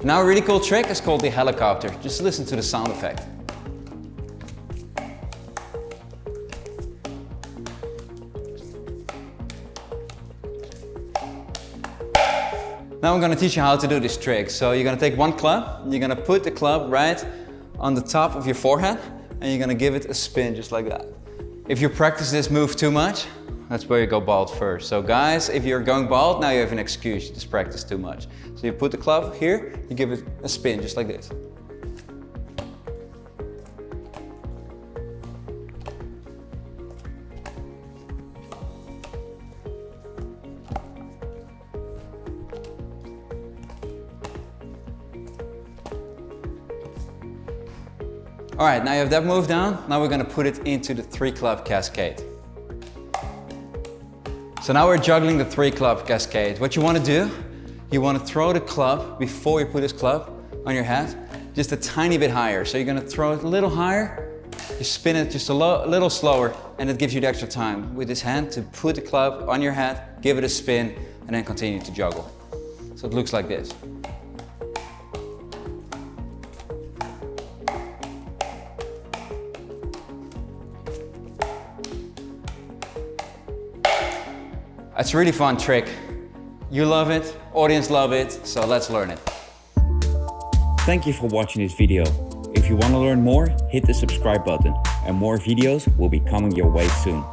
Now a really cool trick is called the helicopter. Just listen to the sound effect. Now I'm going to teach you how to do this trick. So you're going to take one club, you're going to put the club right on the top of your forehead, and you're going to give it a spin just like that. If you practice this move too much, that's where you go bald first. So guys, if you're going bald, now you have an excuse, you just practice too much. So you put the club here, you give it a spin just like this. Alright, now you have that move down. Now we're going to put it into the 3-club cascade. So now we're juggling the 3-club cascade. What you want to do, you want to throw the club before you put this club on your head, just a tiny bit higher. So you're going to throw it a little higher, you spin it just a little slower, and it gives you the extra time with this hand to put the club on your head, give it a spin, and then continue to juggle. So it looks like this. It's a really fun trick. You love it, audience love it, so let's learn it. Thank you for watching this video. If you want to learn more, hit the subscribe button and more videos will be coming your way soon.